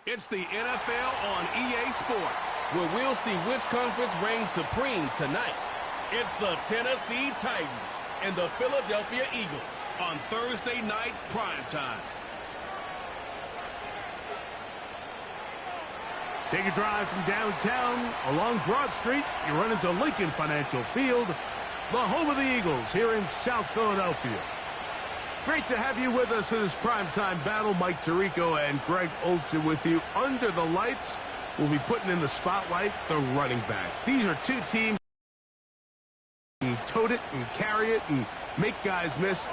It's the NFL on EA Sports, where we'll see which conference reigns supreme tonight. It's the Tennessee Titans and the Philadelphia Eagles on Thursday night primetime. Take a drive from downtown along Broad Street. You run into Lincoln Financial Field, the home of the Eagles here in South Philadelphia. Great to have you with us in this primetime battle. Mike Tirico and Greg Olson with you. Under the lights, we'll be putting in the spotlight the running backs. These are two teams who tote it and carry it and make guys miss.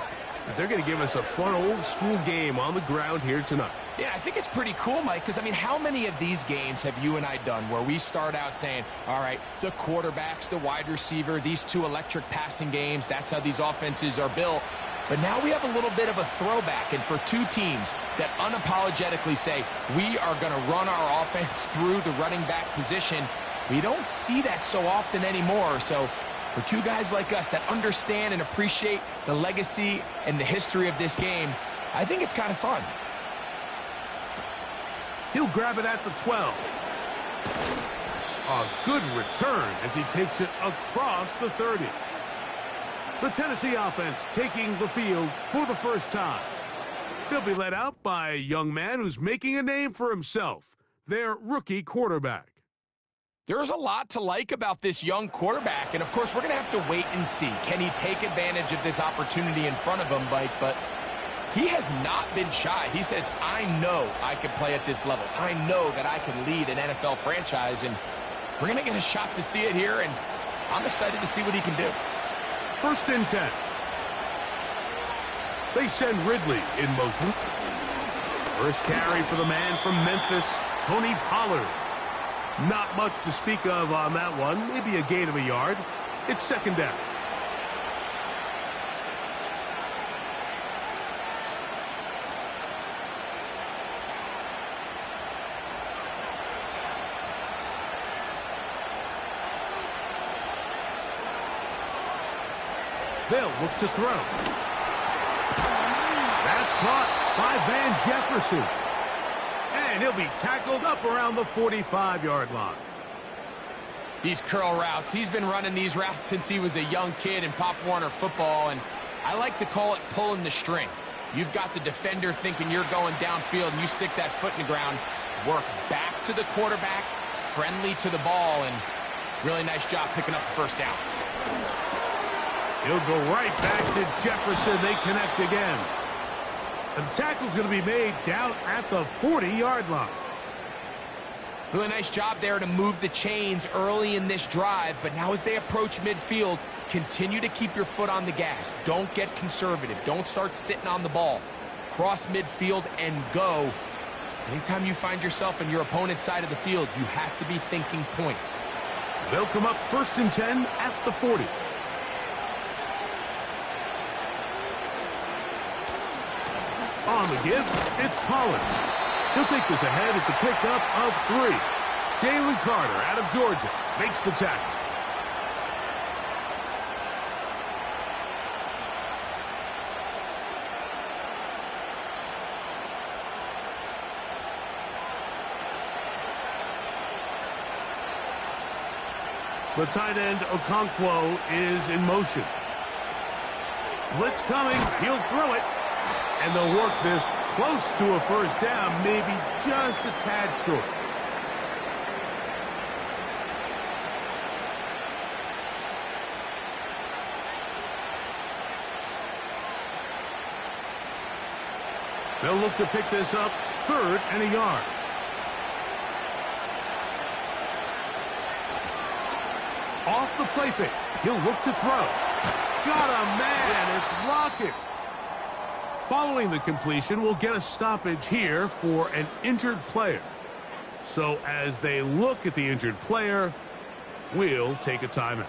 They're going to give us a fun old-school game on the ground here tonight. Yeah, I think it's pretty cool, Mike, because, I mean, how many of these games have you and I done where we start out saying, all right, the quarterbacks, the wide receiver, these two electric passing games, that's how these offenses are built. But now we have a little bit of a throwback, and for two teams that unapologetically say, we are going to run our offense through the running back position, we don't see that so often anymore. So for two guys like us that understand and appreciate the legacy and the history of this game, I think it's kind of fun. He'll grab it at the 12. A good return as he takes it across the 30. The Tennessee offense taking the field for the first time. They'll be led out by a young man who's making a name for himself, their rookie quarterback. There's a lot to like about this young quarterback, and of course we're going to have to wait and see. Can he take advantage of this opportunity in front of him, Mike? But he has not been shy. He says, I know I can play at this level. I know that I can lead an NFL franchise, and we're going to get a shot to see it here, and I'm excited to see what he can do. 1st and 10. They send Ridley in motion. First carry for the man from Memphis, Tony Pollard. Not much to speak of on that one. Maybe a gain of a yard. It's 2nd down. They'll look to throw. That's caught by Van Jefferson. And he'll be tackled up around the 45-yard line. These curl routes, he's been running these routes since he was a young kid in Pop Warner football, and I like to call it pulling the string. You've got the defender thinking you're going downfield, and you stick that foot in the ground, work back to the quarterback, friendly to the ball, and really nice job picking up the first down. He'll go right back to Jefferson. They connect again. And the tackle's going to be made down at the 40-yard line. Really nice job there to move the chains early in this drive, but now as they approach midfield, continue to keep your foot on the gas. Don't get conservative. Don't start sitting on the ball. Cross midfield and go. Anytime you find yourself in your opponent's side of the field, you have to be thinking points. They'll come up 1st and 10 at the 40. On the give, it's Pollard. He'll take this ahead. It's a pickup of 3. Jalen Carter out of Georgia makes the tackle. The tight end Okonkwo is in motion. Blitz coming. He'll throw it. And they'll work this close to a first down, maybe just a tad short. They'll look to pick this up 3rd and a yard. Off the play fake. He'll look to throw. Got a man. It's Lockett. Following the completion, we'll get a stoppage here for an injured player. So as they look at the injured player, we'll take a timeout.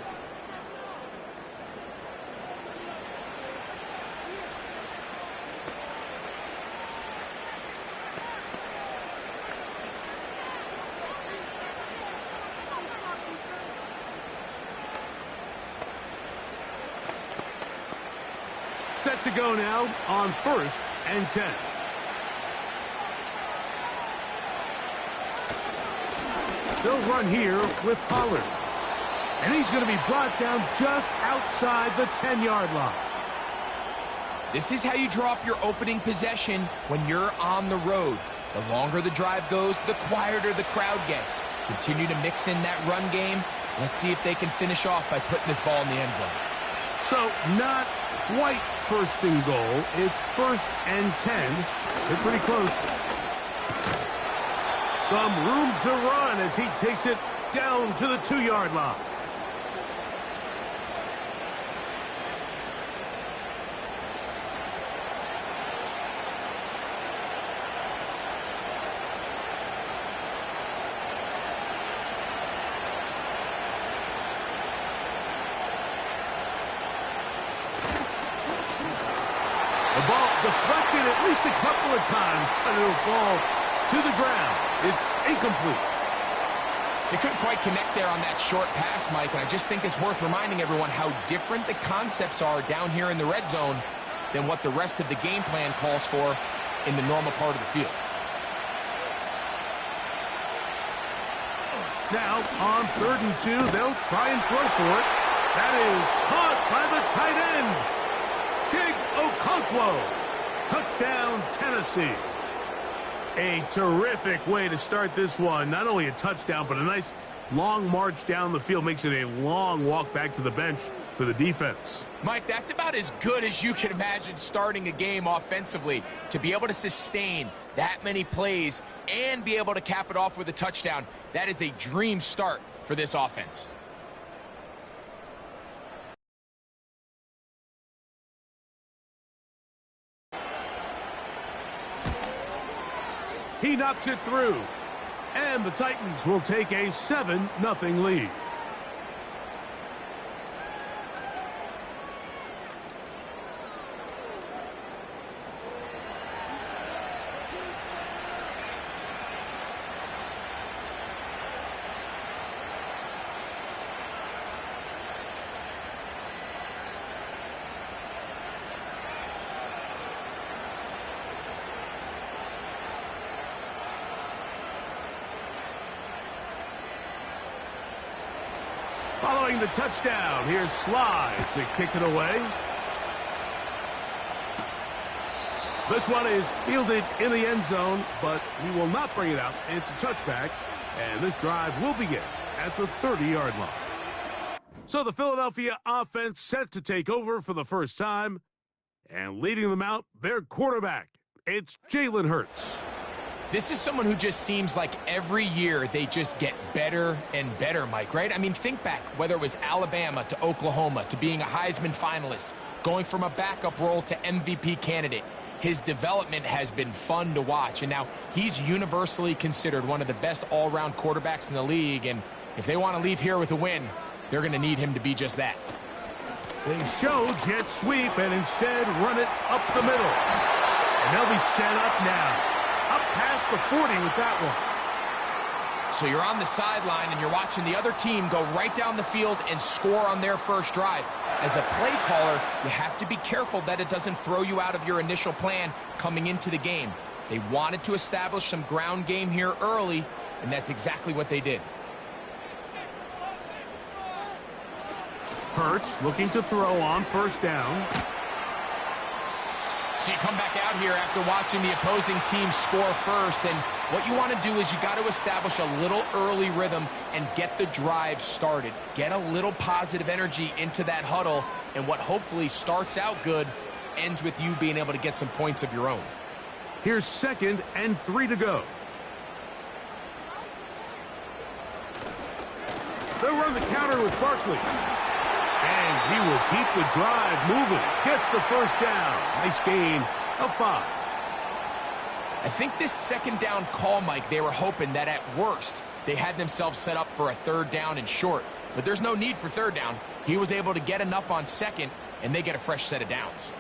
Set to go now on 1st and 10. They'll run here with Pollard. And he's going to be brought down just outside the 10-yard line. This is how you draw up your opening possession when you're on the road. The longer the drive goes, the quieter the crowd gets. Continue to mix in that run game. Let's see if they can finish off by putting this ball in the end zone. So, not quite first and goal. It's 1st and 10. They're pretty close. Some room to run as he takes it down to the 2-yard line. The ball deflected at least a couple of times, but it'll fall to the ground. It's incomplete. They couldn't quite connect there on that short pass, Mike, and I just think it's worth reminding everyone how different the concepts are down here in the red zone than what the rest of the game plan calls for in the normal part of the field. Now, on 3rd and 2, they'll try and throw for it. That is caught by the tight end. Chig Okonkwo. Touchdown, Tennessee. A terrific way to start this one. Not only a touchdown, but a nice long march down the field. Makes it a long walk back to the bench for the defense. Mike, that's about as good as you can imagine starting a game offensively. To be able to sustain that many plays and be able to cap it off with a touchdown, that is a dream start for this offense. He knocks it through. And the Titans will take a 7-0 lead. Following the touchdown, here's Sly to kick it away. This one is fielded in the end zone, but he will not bring it out. It's a touchback, and this drive will begin at the 30-yard line. So the Philadelphia offense set to take over for the first time, and leading them out, their quarterback. It's Jalen Hurts. This is someone who just seems like every year they just get better and better, Mike, right? I mean, think back, whether it was Alabama to Oklahoma to being a Heisman finalist, going from a backup role to MVP candidate. His development has been fun to watch, and now he's universally considered one of the best all-around quarterbacks in the league, and if they want to leave here with a win, they're going to need him to be just that. They show jet sweep and instead run it up the middle. And they'll be set up now. Up past the 40 with that one. So you're on the sideline and you're watching the other team go right down the field and score on their first drive. As a play caller, you have to be careful that it doesn't throw you out of your initial plan coming into the game. They wanted to establish some ground game here early, and that's exactly what they did. Hurts looking to throw on first down. So you come back out here after watching the opposing team score first, and what you want to do is you got to establish a little early rhythm and get the drive started. Get a little positive energy into that huddle, and what hopefully starts out good ends with you being able to get some points of your own. Here's 2nd and 3 to go. They'll run the counter with Barkley. And he will keep the drive moving. Gets the first down. Nice gain of 5. I think this second down call, Mike, they were hoping that at worst they had themselves set up for a 3rd down and short. But there's no need for 3rd down. He was able to get enough on 2nd, and they get a fresh set of downs.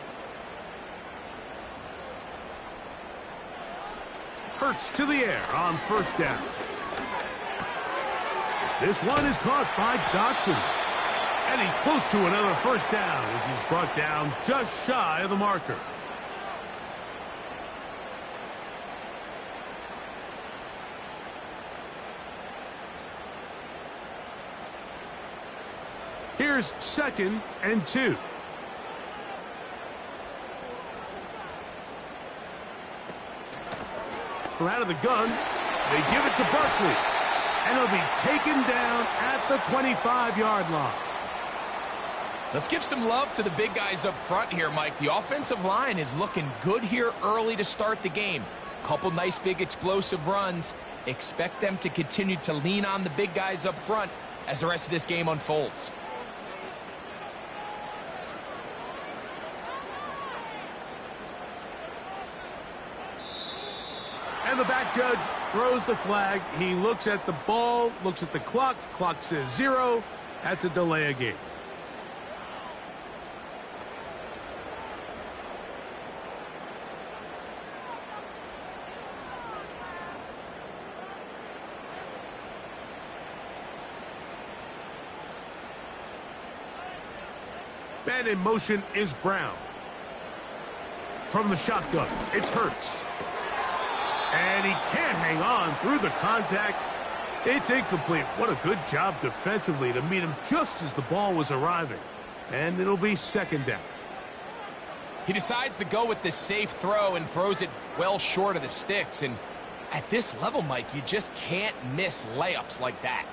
Hurts to the air on first down. This one is caught by Dotson. And he's close to another first down as he's brought down just shy of the marker. Here's 2nd and 2. From out of the gun, they give it to Barkley. And it'll be taken down at the 25-yard line. Let's give some love to the big guys up front here, Mike. The offensive line is looking good here early to start the game. Couple nice big explosive runs. Expect them to continue to lean on the big guys up front as the rest of this game unfolds. And the back judge throws the flag. He looks at the ball, looks at the clock. Clock says 0. That's a delay of game. Man in motion is Brown. From the shotgun, it's Hurts. And he can't hang on through the contact. It's incomplete. What a good job defensively to meet him just as the ball was arriving. And it'll be 2nd down. He decides to go with the safe throw and throws it well short of the sticks. And at this level, Mike, you just can't miss layups like that.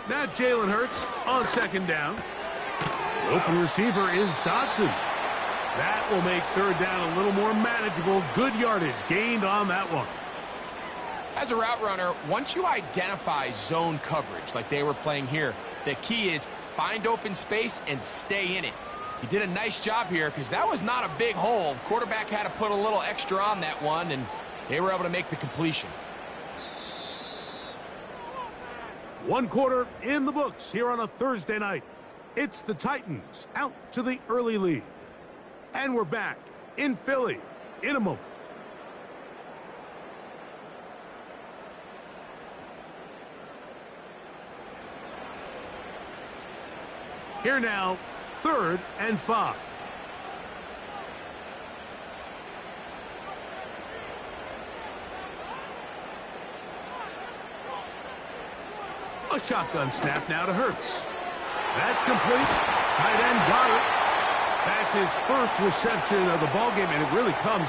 Now Jalen Hurts on 2nd down. The open receiver is Dotson. That will make 3rd down a little more manageable. Good yardage gained on that one. As a route runner, once you identify zone coverage like they were playing here, the key is find open space and stay in it. He did a nice job here because that was not a big hole. The quarterback had to put a little extra on that one, and they were able to make the completion. 1 quarter in the books here on a Thursday night. It's the Titans out to the early lead. And we're back in Philly in a moment. Here now, 3rd and 5. A shotgun snap now to Hurts. That's complete. Tight end got it. That's his first reception of the ballgame, and it really comes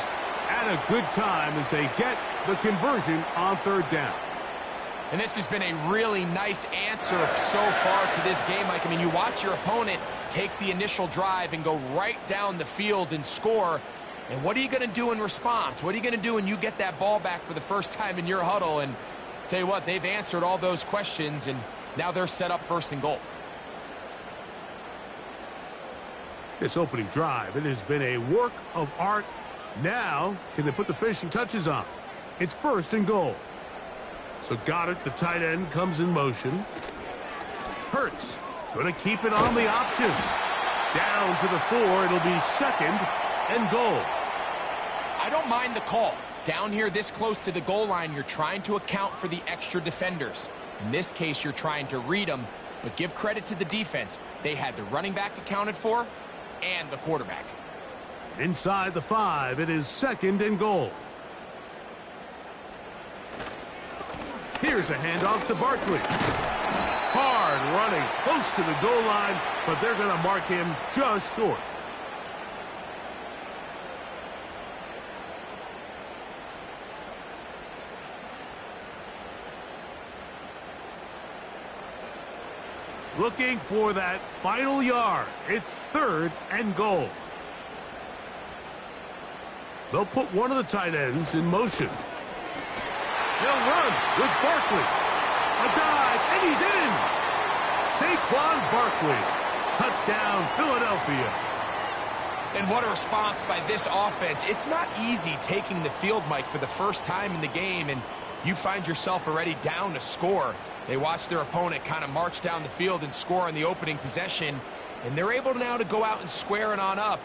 at a good time as they get the conversion on 3rd down. And this has been a really nice answer so far to this game, Mike. I mean, you watch your opponent take the initial drive and go right down the field and score. And what are you going to do in response? What are you going to do when you get that ball back for the first time in your huddle? And tell you what, they've answered all those questions, and now they're set up 1st and goal. This opening drive, it has been a work of art. Now, can they put the finishing touches on? It's 1st and goal. So Goddard, the tight end, comes in motion. Hurts, going to keep it on the option. Down to the 4, it'll be 2nd and goal. I don't mind the call. Down here this close to the goal line, you're trying to account for the extra defenders. In this case, you're trying to read them, but give credit to the defense. They had the running back accounted for and the quarterback. Inside the 5, it is 2nd and goal. Here's a handoff to Barkley. Hard running close to the goal line, but they're going to mark him just short. Looking for that final yard. It's 3rd and goal. They'll put one of the tight ends in motion. They'll run with Barkley. A dive, and he's in. Saquon Barkley. Touchdown, Philadelphia. And what a response by this offense. It's not easy taking the field, Mike, for the first time in the game, and you find yourself already down to score. They watch their opponent kind of march down the field and score on the opening possession, and they're able now to go out and square it on up.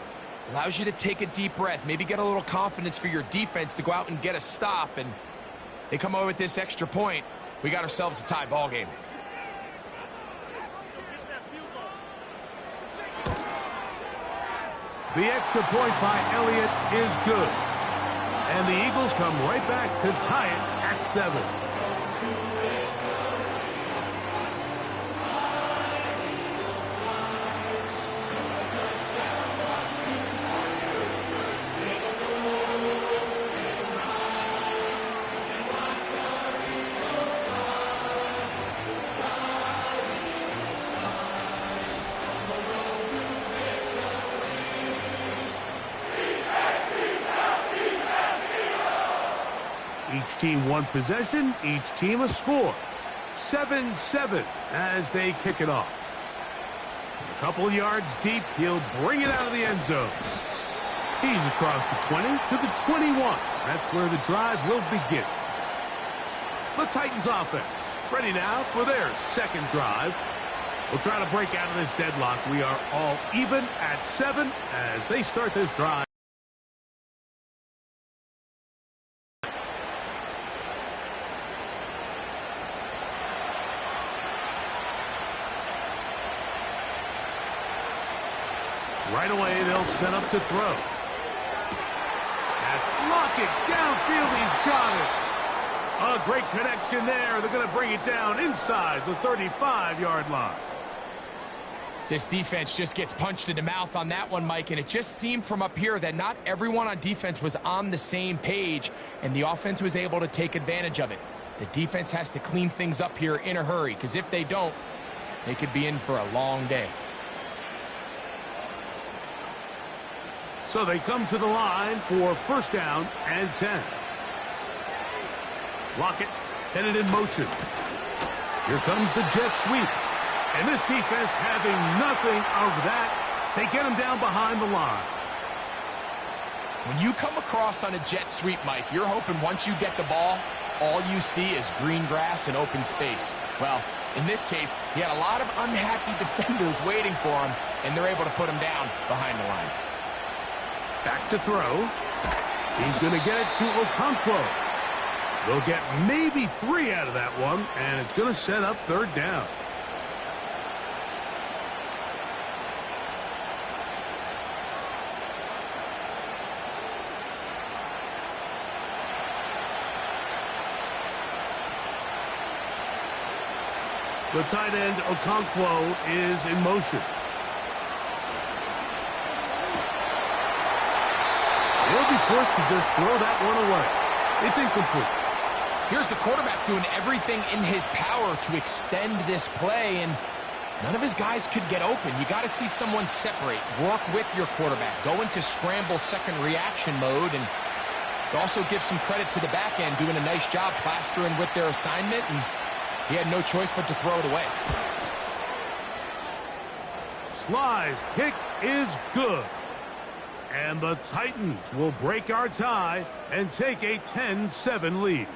Allows you to take a deep breath, maybe get a little confidence for your defense to go out and get a stop, and they come away with this extra point. We got ourselves a tie ball game. The extra point by Elliott is good. And the Eagles come right back to tie it at 7. team one possession, each team a score. 7-7 as they kick it off. A couple yards deep, he'll bring it out of the end zone. He's across the 20 to the 21. That's where the drive will begin. The Titans offense ready now for their second drive. We'll try to break out of this deadlock. We are all even at 7 as they start this drive. Right away, they'll set up to throw. That's Lockett downfield. He's got it. A great connection there. They're going to bring it down inside the 35-yard line. This defense just gets punched in the mouth on that one, Mike, and it just seemed from up here that not everyone on defense was on the same page, and the offense was able to take advantage of it. The defense has to clean things up here in a hurry, because if they don't, they could be in for a long day. So they come to the line for first down and 10. Lockett headed in motion. Here comes the jet sweep. And this defense having nothing of that. They get him down behind the line. When you come across on a jet sweep, Mike, you're hoping once you get the ball, all you see is green grass and open space. Well, in this case, he had a lot of unhappy defenders waiting for him, and they're able to put him down behind the line. Back to throw. He's going to get it to Okonkwo. They'll get maybe 3 out of that one, and it's going to set up third down. The tight end, Okonkwo, is in motion. He'll be forced to just throw that one away. It's incomplete. Here's the quarterback doing everything in his power to extend this play, and none of his guys could get open. You got to see someone separate, work with your quarterback, go into scramble second reaction mode, and it also gives some credit to the back end doing a nice job plastering with their assignment, and he had no choice but to throw it away. Sly's kick is good. And the Titans will break our tie and take a 10-7 lead.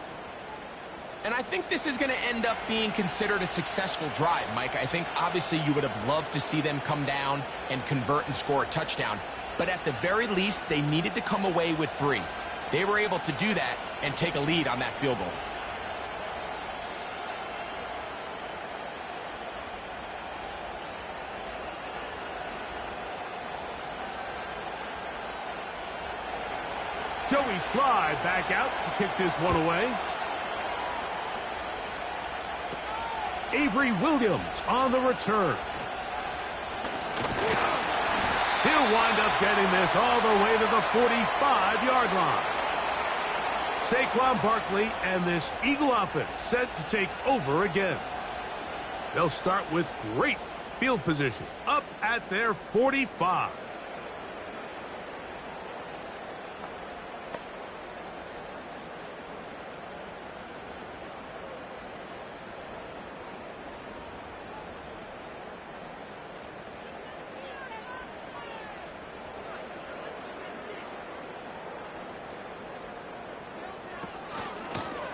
And I think this is going to end up being considered a successful drive, Mike. I think obviously you would have loved to see them come down and convert and score a touchdown. But at the very least, they needed to come away with 3. They were able to do that and take a lead on that field goal. Joey Sly back out to kick this one away. Avery Williams on the return. He'll wind up getting this all the way to the 45-yard line. Saquon Barkley and this Eagle offense set to take over again. They'll start with great field position up at their 45.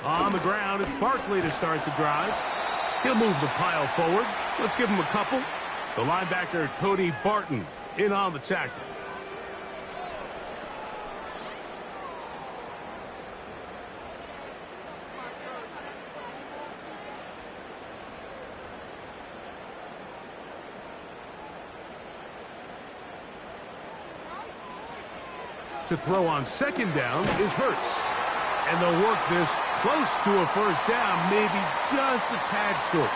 On the ground, it's Barkley to start the drive. He'll move the pile forward. Let's give him a couple. The linebacker, Cody Barton, in on the tackle. To throw on second down is Hurts. And they'll work this close to a first down, maybe just a tad short.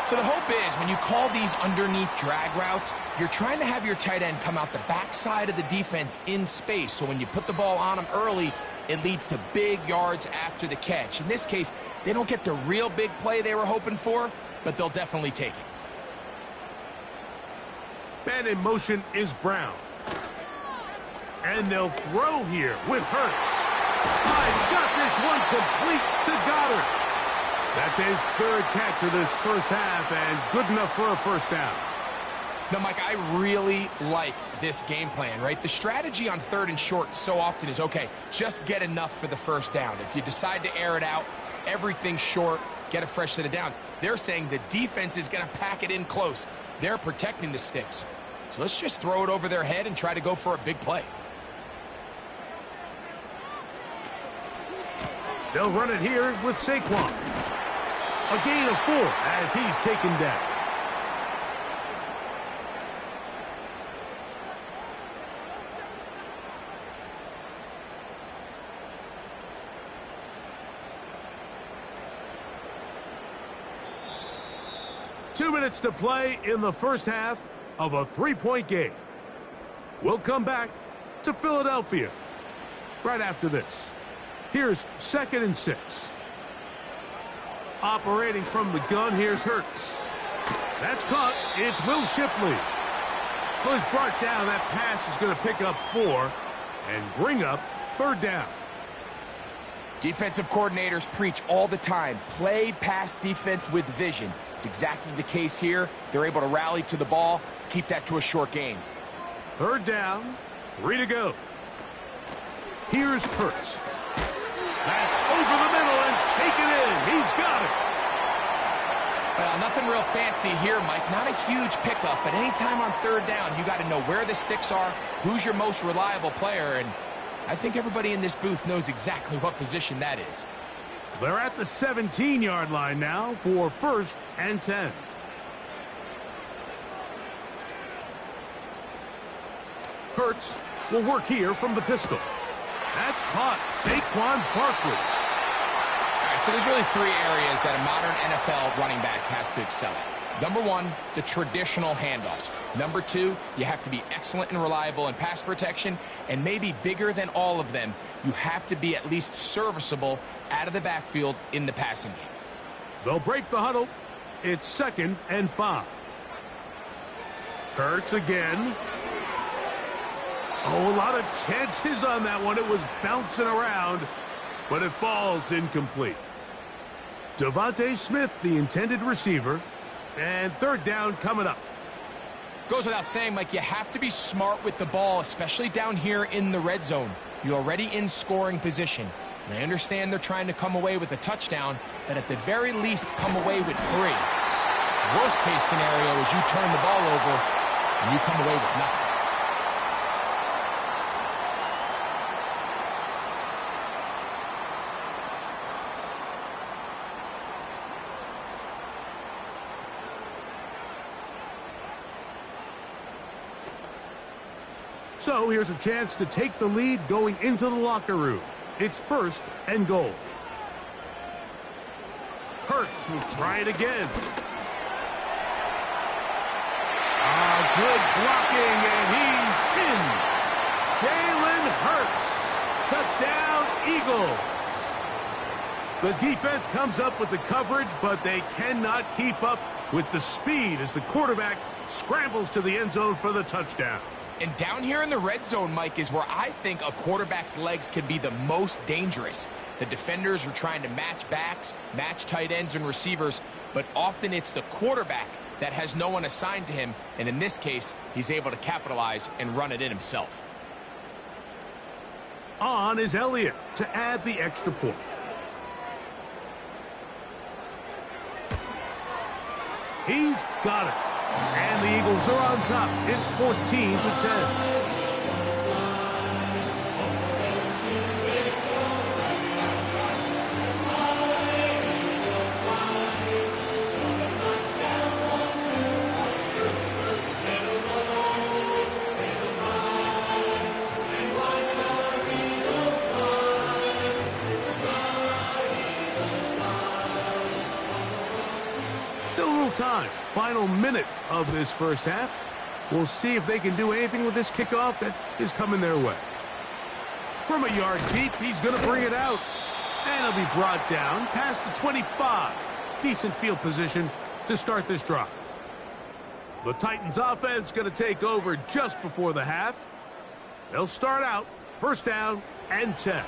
So the hope is when you call these underneath drag routes, you're trying to have your tight end come out the backside of the defense in space. So when you put the ball on him early, it leads to big yards after the catch. In this case, they don't get the real big play they were hoping for, but they'll definitely take it. Man in motion is Brown. And they'll throw here with Hurts. He's got this one complete to Goddard. That's his third catch of this first half, and good enough for a first down. Now, Mike, I really like this game plan, right? The strategy on 3rd and short so often is, okay, just get enough for the first down. If you decide to air it out, everything short, get a fresh set of downs. They're saying the defense is going to pack it in close. They're protecting the sticks. So let's just throw it over their head and try to go for a big play. They'll run it here with Saquon. A gain of 4 as he's taken down. Two minutes to play in the first half of a 3-point game. We'll come back to Philadelphia right after this. Here's 2nd and 6. Operating from the gun, here's Hurts. That's caught. It's Will Shipley. Who's brought down. That pass is going to pick up 4 and bring up 3rd down. Defensive coordinators preach all the time, play pass defense with vision. It's exactly the case here. They're able to rally to the ball, keep that to a short gain. 3rd down, 3 to go. Here's Hurts. That's over the middle and taken in. He's got it. Well, nothing real fancy here, Mike. Not a huge pickup, but anytime on 3rd down, you got to know where the sticks are, who's your most reliable player, and I think everybody in this booth knows exactly what position that is. They're at the 17-yard line now for 1st and 10. Hurts will work here from the pistol. That's caught. Saquon Barkley. All right, so there's really 3 areas that a modern NFL running back has to excel at. Number 1, the traditional handoffs. Number 2, you have to be excellent and reliable in pass protection. And maybe bigger than all of them, you have to be at least serviceable out of the backfield in the passing game. They'll break the huddle. It's 2nd and 5. Hurts again. Oh, a lot of chances on that one. It was bouncing around, but it falls incomplete. Devontae Smith, the intended receiver, and 3rd down coming up. Goes without saying, Mike, you have to be smart with the ball, especially down here in the red zone. You're already in scoring position. And I understand they're trying to come away with a touchdown, but at the very least come away with 3. Worst case scenario is you turn the ball over and you come away with nothing. So here's a chance to take the lead going into the locker room. It's 1st and goal. Hurts will try it again. Good blocking, and he's in. Jalen Hurts. Touchdown, Eagles. The defense comes up with the coverage, but they cannot keep up with the speed as the quarterback scrambles to the end zone for the touchdown. And down here in the red zone, Mike, is where I think a quarterback's legs can be the most dangerous. The defenders are trying to match backs, match tight ends and receivers, but often it's the quarterback that has no one assigned to him, and in this case, he's able to capitalize and run it in himself. On is Elliott to add the extra point. He's got it. And the Eagles are on top. It's 14-10. Still a little time. Final minute of this first half. We'll see if they can do anything with this kickoff that is coming their way. From a yard deep, he's going to bring it out. And he'll be brought down past the 25. Decent field position to start this drive. The Titans offense going to take over just before the half. They'll start out 1st down and 10.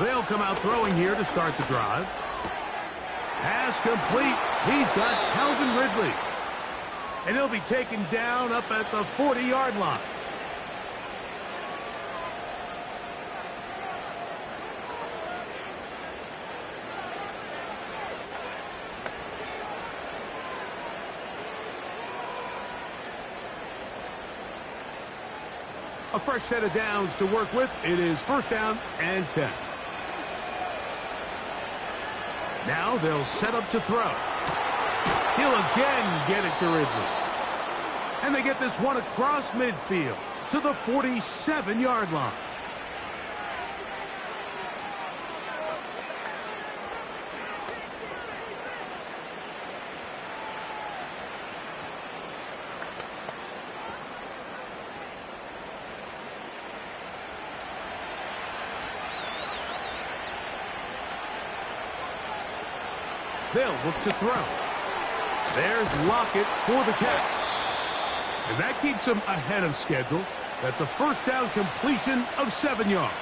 They'll come out throwing here to start the drive. Pass complete. He's got Calvin Ridley. And he'll be taken down up at the 40-yard line. A fresh set of downs to work with. It is first down and 10. Now they'll set up to throw. He'll again get it to Ridley. And they get this one across midfield to the 47-yard line. They'll look to throw. There's Lockett for the catch. And that keeps him ahead of schedule. That's a first down completion of 7 yards.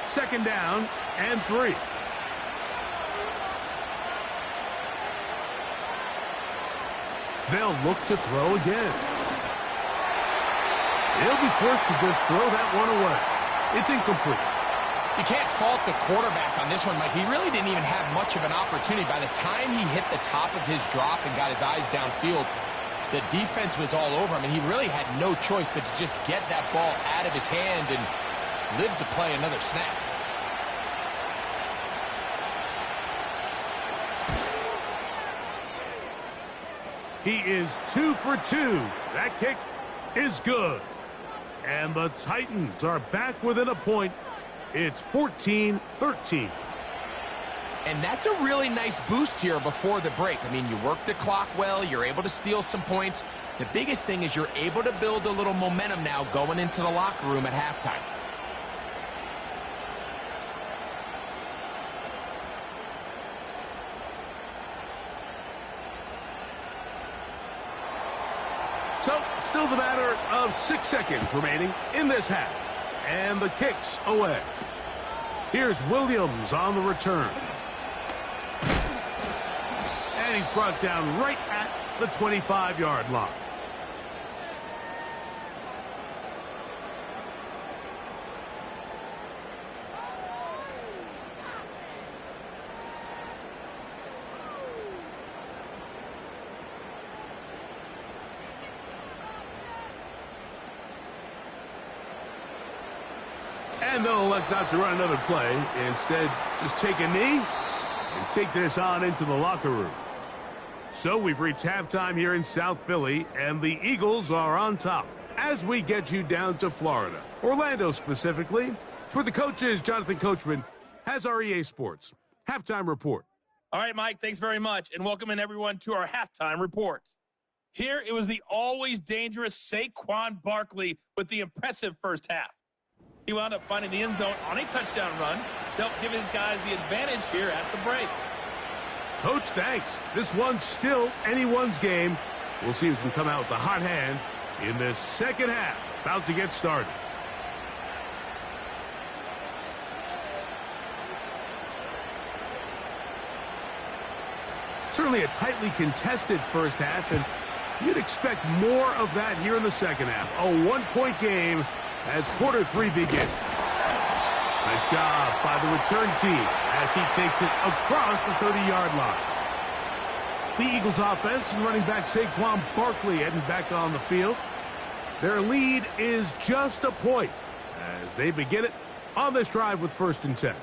Second down and 3. They'll look to throw again. He'll be forced to just throw that one away. It's incomplete. You can't fault the quarterback on this one, Mike. He really didn't even have much of an opportunity. By the time he hit the top of his drop and got his eyes downfield, the defense was all over him, and he really had no choice but to just get that ball out of his hand and live to play another snap. He is 2 for 2. That kick is good. And the Titans are back within a point. It's 14-13. And that's a really nice boost here before the break. I mean, you work the clock well. You're able to steal some points. The biggest thing is you're able to build a little momentum now going into the locker room at halftime. So, still the matter of 6 seconds remaining in this half. And the kick's away. Here's Williams on the return. And he's brought down right at the 25-yard line. And they'll elect not to run another play. Instead, just take a knee and take this on into the locker room. So we've reached halftime here in South Philly, and the Eagles are on top. As we get you down to Florida, Orlando specifically, it's where the coach is. Jonathan Coachman has our EA Sports halftime report. All right, Mike, thanks very much, and welcome in everyone to our halftime report. Here, it was the always dangerous Saquon Barkley with the impressive first half. He wound up finding the end zone on a touchdown run to help give his guys the advantage here at the break. Coach, thanks. This one's still anyone's game. We'll see who can come out with the hot hand in this second half. About to get started. Certainly a tightly contested first half, and you'd expect more of that here in the second half. A one-point game as quarter 3 begins. Nice job by the return team as he takes it across the 30-yard line. The Eagles offense and running back Saquon Barkley heading back on the field. Their lead is just a point as they begin it on this drive with 1st and 10.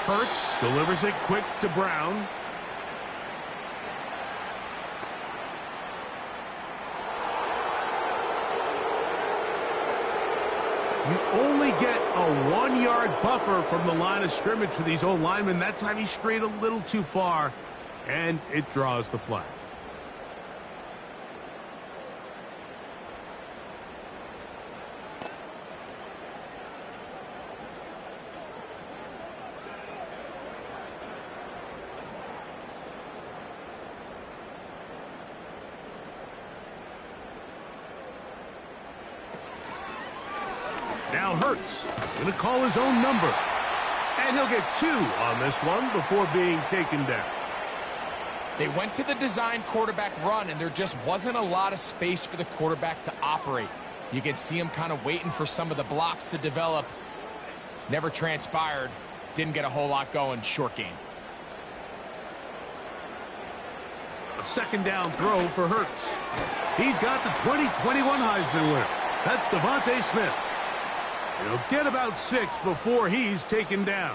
Hurts delivers it quick to Brown. You only get a 1-yard buffer from the line of scrimmage for these old linemen. That time he strayed a little too far, and it draws the flag. Now Hurts going to call his own number. And he'll get 2 on this one before being taken down. They went to the design quarterback run, and there just wasn't a lot of space for the quarterback to operate. You can see him kind of waiting for some of the blocks to develop. Never transpired. Didn't get a whole lot going. Short game. A second down throw for Hurts. He's got the 2021 Heisman winner. That's Devontae Smith. He'll get about 6 before he's taken down.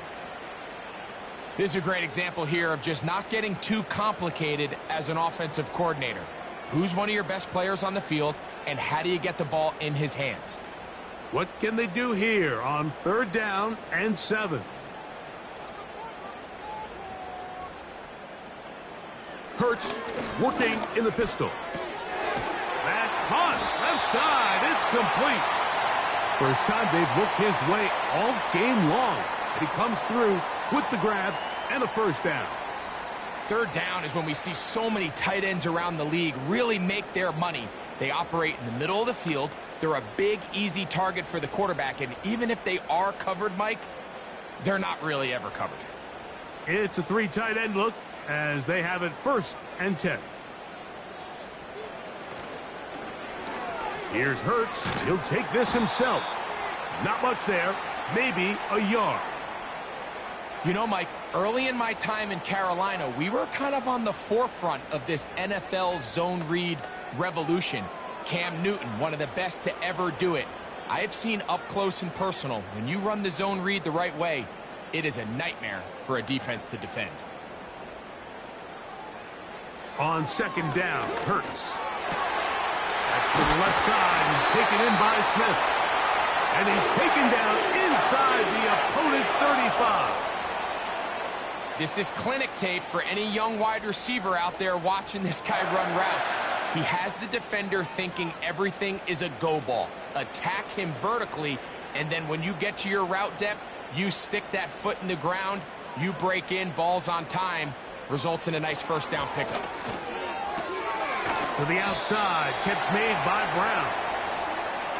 This is a great example here of just not getting too complicated as an offensive coordinator. Who's one of your best players on the field, and how do you get the ball in his hands? What can they do here on 3rd down and 7? Hurts working in the pistol. That's caught. Left side. It's complete. First time they've looked his way all game long. And he comes through with the grab and a first down. 3rd down is when we see so many tight ends around the league really make their money. They operate in the middle of the field. They're a big, easy target for the quarterback. And even if they are covered, Mike, they're not really ever covered. It's a 3 tight end look as they have it 1st and 10. Here's Hurts. He'll take this himself. Not much there. Maybe a yard. You know, Mike, early in my time in Carolina, we were kind of on the forefront of this NFL zone read revolution. Cam Newton, one of the best to ever do it. I have seen up close and personal, when you run the zone read the right way, it is a nightmare for a defense to defend. On 2nd down, Hurts. That's to the left side and taken in by Smith. And he's taken down inside the opponent's 35. This is clinic tape for any young wide receiver out there watching this guy run routes. He has the defender thinking everything is a go ball. Attack him vertically, and then when you get to your route depth, you stick that foot in the ground, you break in, balls on time, results in a nice first down pickup. To the outside, catch made by Brown.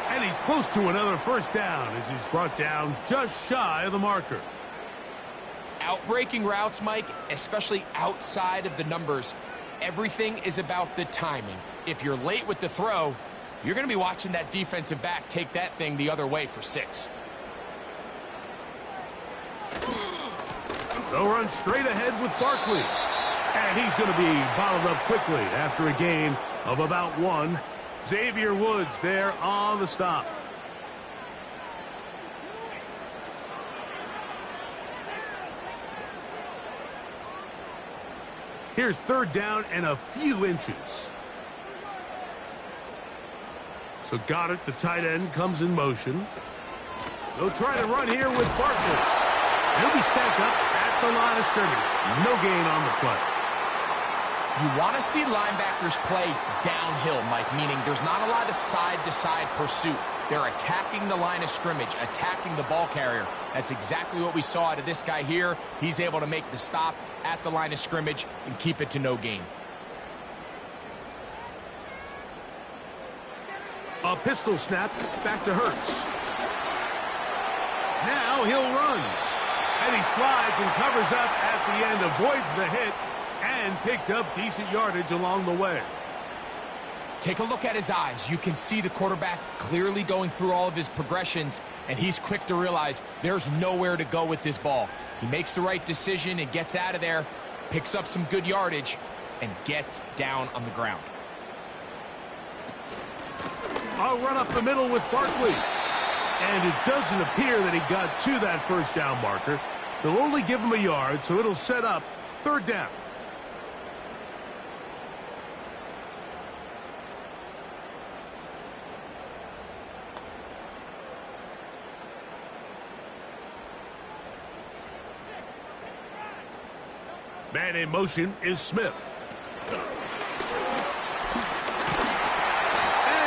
And he's close to another first down as he's brought down just shy of the marker. Outbreaking routes, Mike, especially outside of the numbers, everything is about the timing. If you're late with the throw, you're going to be watching that defensive back take that thing the other way for 6. They'll run straight ahead with Barkley. And he's going to be bottled up quickly after a gain of about 1. Xavier Woods there on the stop. Here's 3rd down and a few inches. So Goddard, the tight end, comes in motion. They'll try to run here with Barkley. He'll be stacked up at the line of scrimmage. No gain on the play. You want to see linebackers play downhill, Mike, meaning there's not a lot of side-to-side pursuit. They're attacking the line of scrimmage, attacking the ball carrier. That's exactly what we saw out of this guy here. He's able to make the stop at the line of scrimmage and keep it to no gain. A pistol snap back to Hurts. Now he'll run. And he slides and covers up at the end, avoids the hit, and picked up decent yardage along the way. Take a look at his eyes. You can see the quarterback clearly going through all of his progressions, and he's quick to realize there's nowhere to go with this ball. He makes the right decision and gets out of there, picks up some good yardage, and gets down on the ground. I'll run up the middle with Barkley. And it doesn't appear that he got to that first down marker. They'll only give him a yard, so it'll set up 3rd down. Man in motion is Smith. And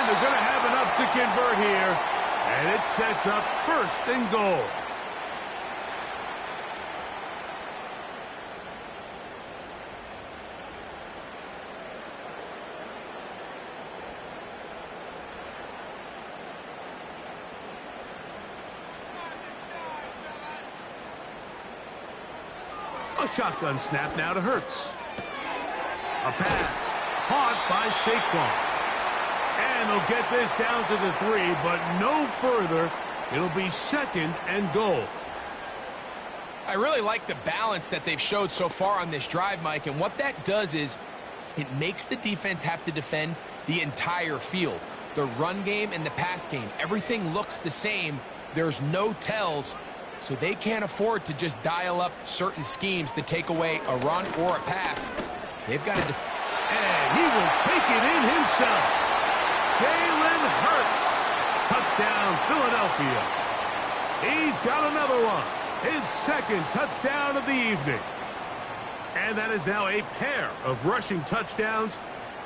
they're going to have enough to convert here. And it sets up 1st and goal. A shotgun snap now to Hurts. A pass caught by Saquon. And they'll get this down to the 3, but no further. It'll be 2nd and goal. I really like the balance that they've showed so far on this drive, Mike, and what that does is it makes the defense have to defend the entire field. The run game and the pass game, everything looks the same. There's no tells. So they can't afford to just dial up certain schemes to take away a run or a pass. They've got to and he will take it in himself. Jalen Hurts. Touchdown, Philadelphia. He's got another one. His 2nd touchdown of the evening. And that is now a pair of rushing touchdowns.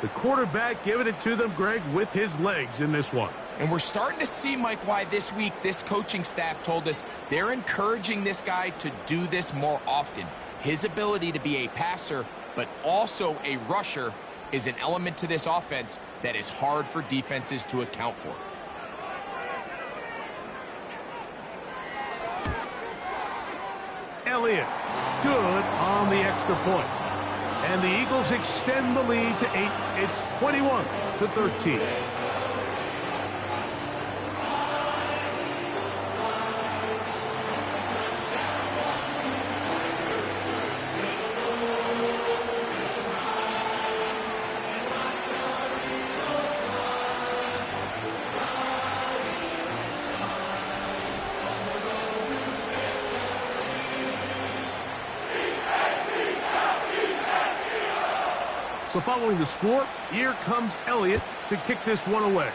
The quarterback giving it to them, Greg, with his legs in this one. And we're starting to see, Mike, why this week this coaching staff told us they're encouraging this guy to do this more often. His ability to be a passer, but also a rusher, is an element to this offense that is hard for defenses to account for. Elliott, good on the extra point. And the Eagles extend the lead to 8. It's 21-13. So following the score, here comes Elliott to kick this one away.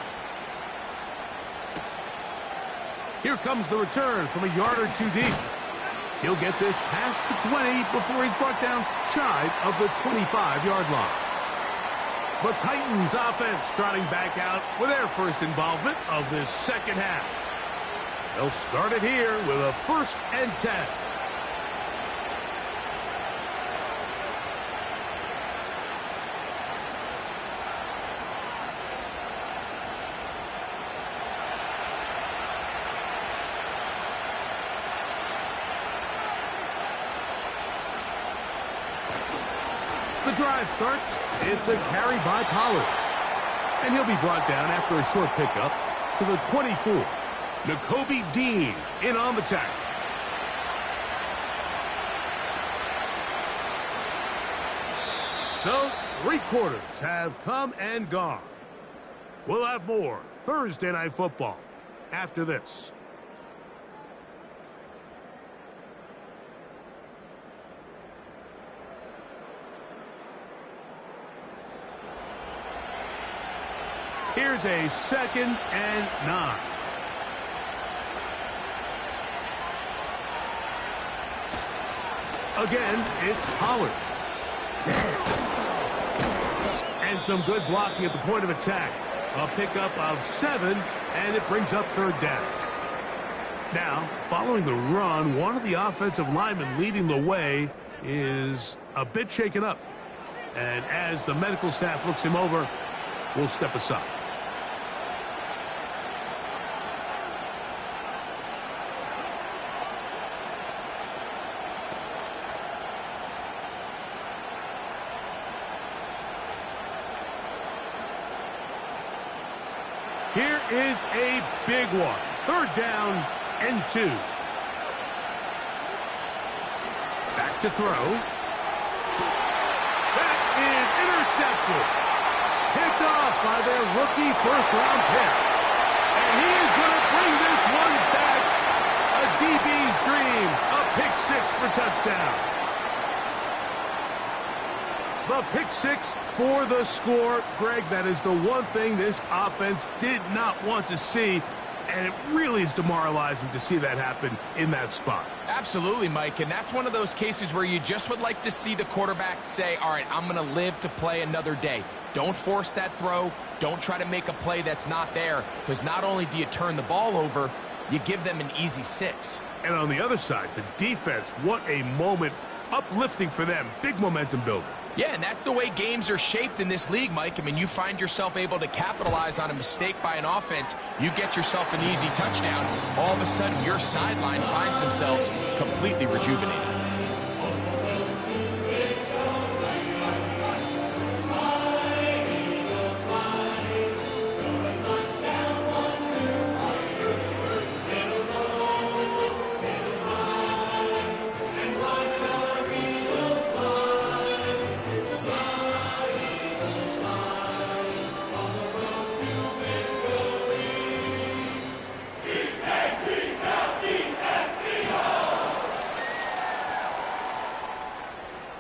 Here comes the return from a yard or 2 deep. He'll get this past the 20 before he's brought down shy of the 25-yard line. The Titans offense trotting back out for their first involvement of this 2nd half. They'll start it here with a 1st and 10. The drive starts. It's a carry by Pollard. And he'll be brought down after a short pickup to the 24. Nakobe Dean in on the tackle. So, 3 quarters have come and gone. We'll have more Thursday Night Football after this. Here's a 2nd and 9. Again, it's Pollard. And some good blocking at the point of attack. A pickup of 7, and it brings up 3rd down. Now, following the run, one of the offensive linemen leading the way is a bit shaken up. And as the medical staff looks him over, we'll step aside. Here is a big one. 3rd down and 2. Back to throw. That is intercepted. Picked off by their rookie 1st-round pick. And he is going to bring this one back. A DB's dream. A pick 6 for touchdown. The pick 6 for the score. Greg, that is the one thing this offense did not want to see. And it really is demoralizing to see that happen in that spot. Absolutely, Mike, and that's one of those cases where you just would like to see the quarterback say, all right, I'm going to live to play another day. Don't force that throw. Don't try to make a play that's not there, because not only do you turn the ball over, you give them an easy 6. And on the other side, the defense, what a moment. Uplifting for them. Big momentum builder. Yeah, and that's the way games are shaped in this league, Mike. I mean, you find yourself able to capitalize on a mistake by an offense. You get yourself an easy touchdown. All of a sudden, your sideline finds themselves completely rejuvenated.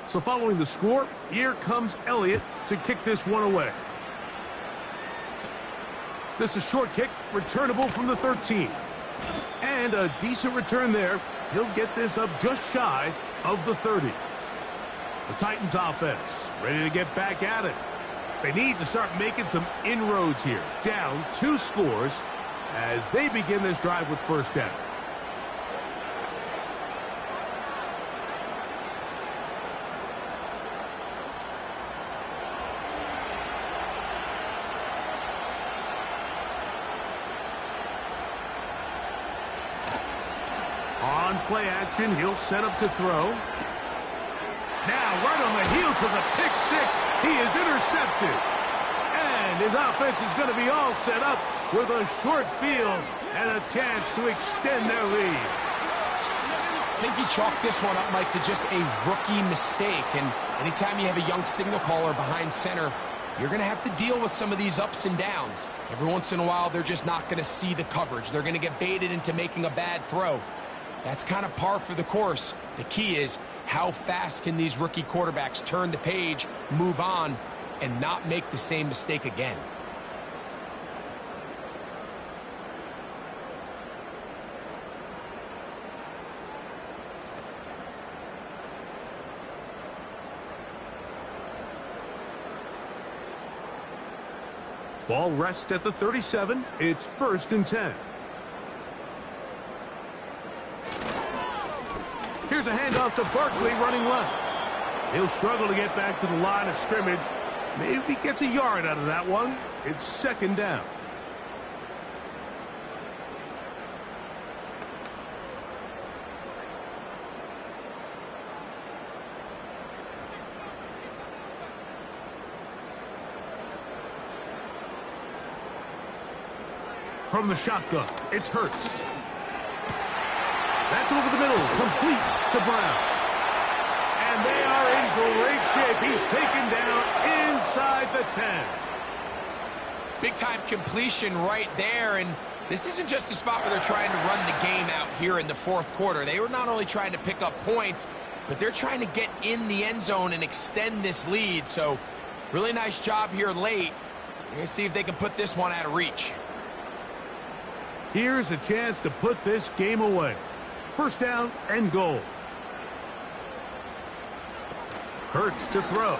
So following the score, here comes Elliott to kick this one away. This is short kick, returnable from the 13. And a decent return there. He'll get this up just shy of the 30. The Titans offense ready to get back at it. They need to start making some inroads here. Down 2 scores as they begin this drive with first down. On play action, he'll set up to throw. Now, right on the heels of the pick 6, he is intercepted. And his offense is going to be all set up with a short field and a chance to extend their lead. I think you chalk this one up, Mike, to just a rookie mistake. And anytime you have a young signal caller behind center, you're going to have to deal with some of these ups and downs. Every once in a while, they're just not going to see the coverage. They're going to get baited into making a bad throw. That's kind of par for the course. The key is how fast can these rookie quarterbacks turn the page, move on, and not make the same mistake again. Ball rests at the 37. It's 1st and 10. Here's a handoff to Barkley running left. He'll struggle to get back to the line of scrimmage. Maybe gets a yard out of that one. It's 2nd down. From the shotgun, it's Hurts. That's over the middle, complete to Brown. And they are in great shape. He's taken down inside the 10. Big-time completion right there, and this isn't just a spot where they're trying to run the game out here in the 4th quarter. They were not only trying to pick up points, but they're trying to get in the end zone and extend this lead. So, really nice job here late. We're going to see if they can put this one out of reach. Here's a chance to put this game away. 1st down and goal. Hurts to throw.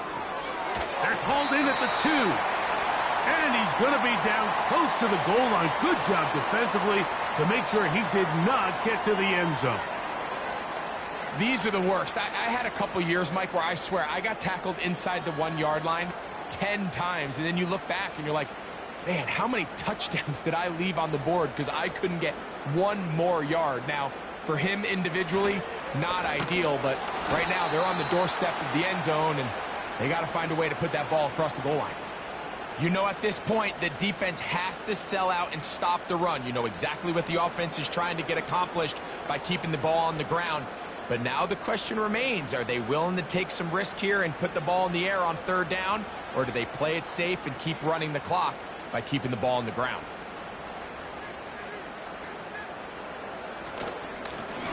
That's hauled in at the 2. And he's going to be down close to the goal line. Good job defensively to make sure he did not get to the end zone. These are the worst. I had a couple years, Mike, where I swear I got tackled inside the 1-yard line 10 times. And then you look back and you're like, man, how many touchdowns did I leave on the board because I couldn't get one more yard? Now, for him individually, not ideal, but right now they're on the doorstep of the end zone, and they got to find a way to put that ball across the goal line. You know at this point the defense has to sell out and stop the run. You know exactly what the offense is trying to get accomplished by keeping the ball on the ground. But now the question remains, are they willing to take some risk here and put the ball in the air on 3rd down, or do they play it safe and keep running the clock by keeping the ball on the ground?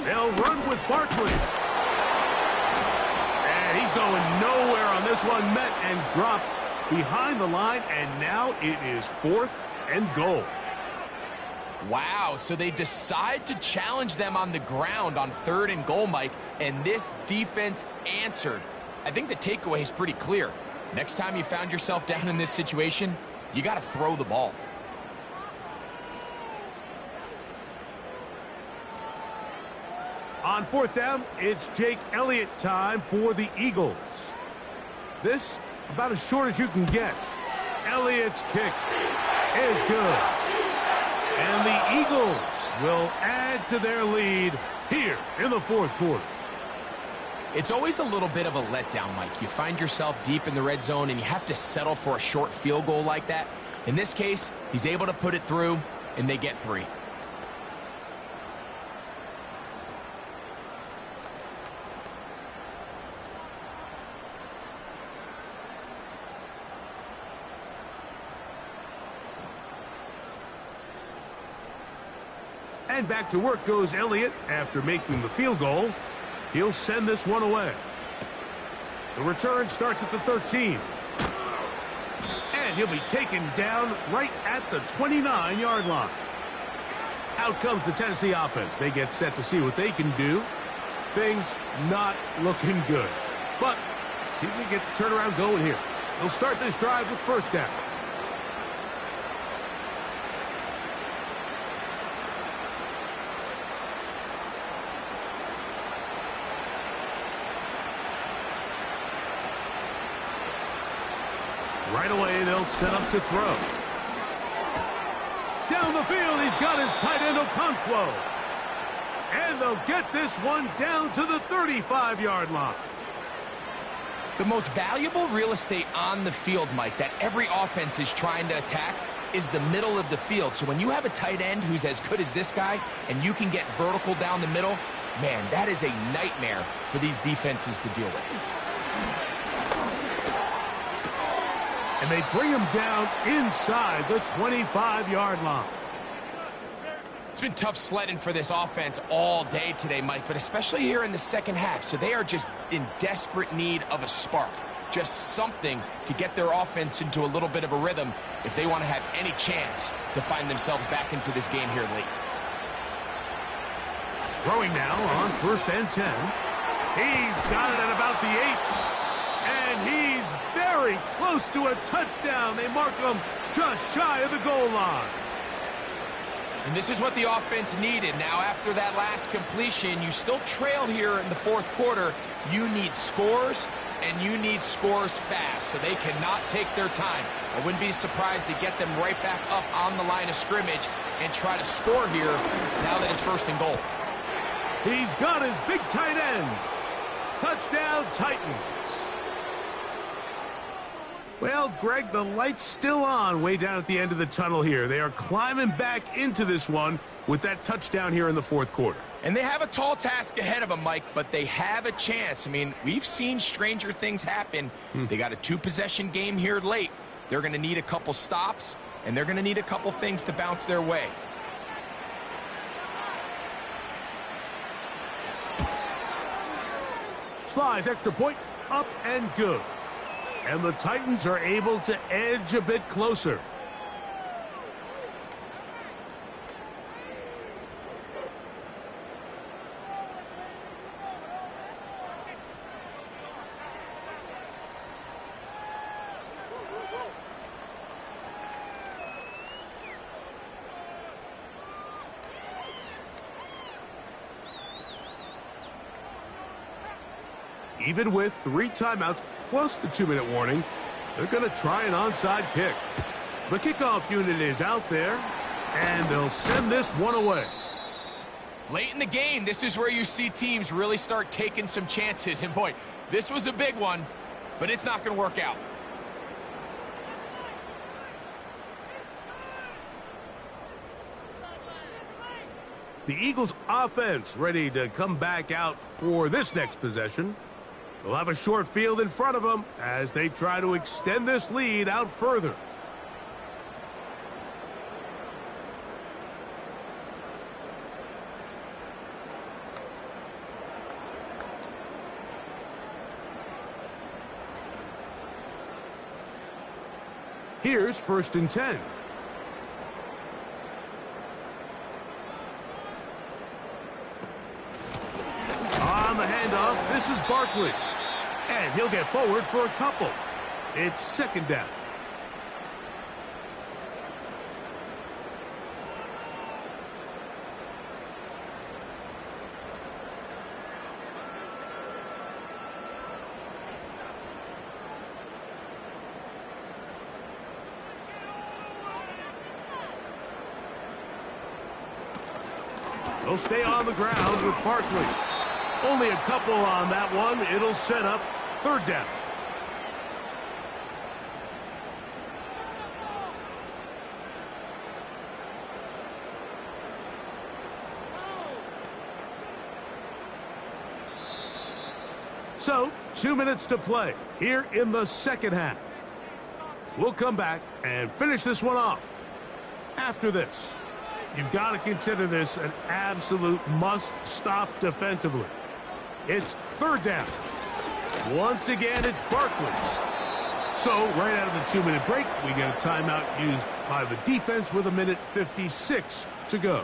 They'll run with Barkley. And he's going nowhere on this one. Met and dropped behind the line, and now it is 4th and goal. Wow, so they decide to challenge them on the ground on 3rd and goal, Mike, and this defense answered. I think the takeaway is pretty clear. Next time you found yourself down in this situation, you got to throw the ball. On 4th down, it's Jake Elliott time for the Eagles. This, about as short as you can get. Elliott's kick is good. And the Eagles will add to their lead here in the 4th quarter. It's always a little bit of a letdown, Mike. You find yourself deep in the red zone, and you have to settle for a short field goal like that. In this case, he's able to put it through, and they get 3. And back to work goes Elliott after making the field goal. He'll send this one away. The return starts at the 13. And he'll be taken down right at the 29-yard line. Out comes the Tennessee offense. They get set to see what they can do. Things not looking good. But see if they get the turnaround going here. They'll start this drive with 1st down. Right away, they'll set up to throw. Down the field, he's got his tight end Okonkwo. And they'll get this one down to the 35-yard line. The most valuable real estate on the field, Mike, that every offense is trying to attack is the middle of the field. So when you have a tight end who's as good as this guy and you can get vertical down the middle, man, that is a nightmare for these defenses to deal with. And they bring him down inside the 25-yard line. It's been tough sledding for this offense all day today, Mike, but especially here in the second half. So they are just in desperate need of a spark, just something to get their offense into a little bit of a rhythm if they want to have any chance to find themselves back into this game here late. Throwing now on 1st and 10. He's got it at about the 8. And he's very close to a touchdown. They mark him just shy of the goal line. And this is what the offense needed. Now, after that last completion, you still trail here in the 4th quarter. You need scores, and you need scores fast, so they cannot take their time. I wouldn't be surprised to get them right back up on the line of scrimmage and try to score here now that it's 1st and goal. He's got his big tight end. Touchdown, Titans. Well, Greg, the light's still on way down at the end of the tunnel here. They are climbing back into this one with that touchdown here in the 4th quarter. And they have a tall task ahead of them, Mike, but they have a chance. I mean, we've seen stranger things happen. They got a 2-possession game here late. They're going to need a couple stops, and they're going to need a couple things to bounce their way. Slice, extra point, up and good. And the Titans are able to edge a bit closer. Even with 3 timeouts plus the 2-minute warning, they're going to try an onside kick. The kickoff unit is out there, and they'll send this one away. Late in the game, this is where you see teams really start taking some chances. And boy, this was a big one, but it's not going to work out. The Eagles offense ready to come back out for this next possession. They'll have a short field in front of them as they try to extend this lead out further. Here's 1st and 10. on the handoff. This is Barkley. And he'll get forward for a couple. It's second down. He'll stay on the ground with Barkley. Only a couple on that one. It'll set up third down. So, 2 minutes to play here in the second half. We'll come back and finish this one off after this. You've got to consider this an absolute must-stop defensively. It's third down. Once again, it's Barkley. So, right out of the 2-minute break, we get a timeout used by the defense with 1:56 to go.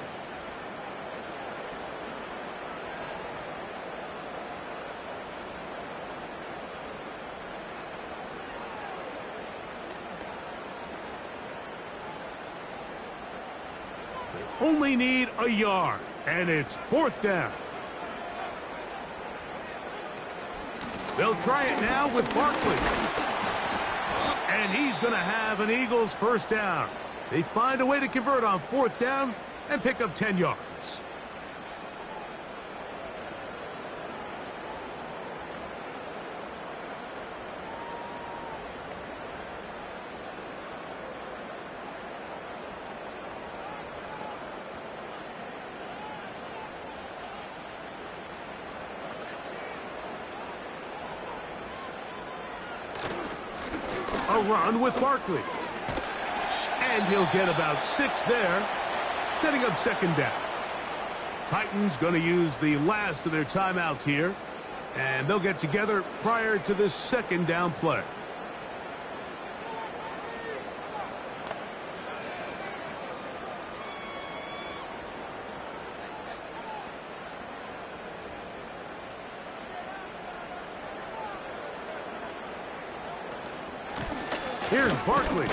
Only need a yard, and it's fourth down. They'll try it now with Barkley. And he's going to have an Eagles first down. They find a way to convert on fourth down and pick up 10 yards. A run with Barkley. And he'll get about 6 there, setting up second down. Titans going to use the last of their timeouts here, and they'll get together prior to this second down play. Here's Barkley.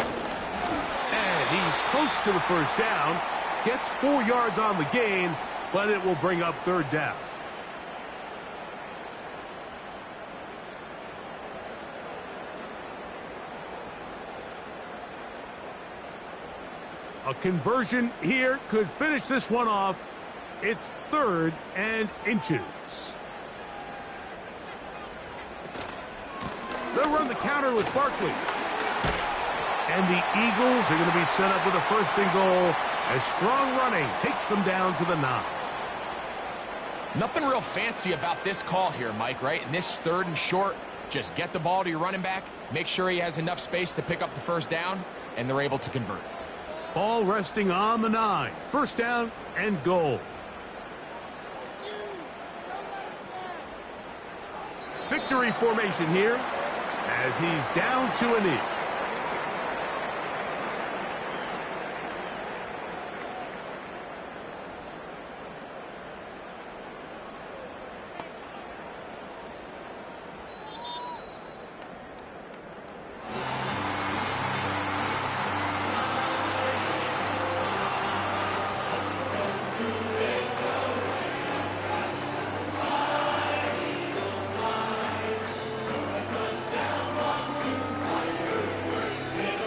And he's close to the first down. Gets 4 yards on the gain, but it will bring up third down. A conversion here could finish this one off. It's third and inches. They'll run the counter with Barkley. And the Eagles are going to be set up with a first and goal as strong running takes them down to the 9. Nothing real fancy about this call here, Mike, right? In this third and short, just get the ball to your running back, make sure he has enough space to pick up the first down, and they're able to convert. Ball resting on the 9. First down and goal. Victory formation here as he's down to a knee.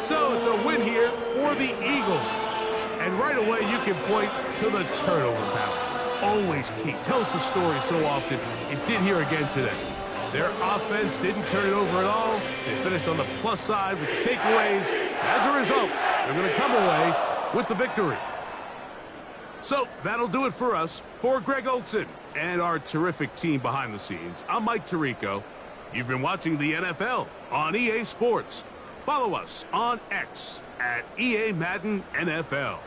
So it's a win here for the Eagles. And right away you can point to the turnover battle. Always key. Tells the story so often. It did here again today. Their offense didn't turn it over at all. They finished on the plus side with the takeaways. As a result, they're going to come away with the victory. So that'll do it for us. For Greg Olson and our terrific team behind the scenes, I'm Mike Tirico. You've been watching the NFL on EA Sports. Follow us on X at EA Madden NFL.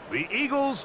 The Eagles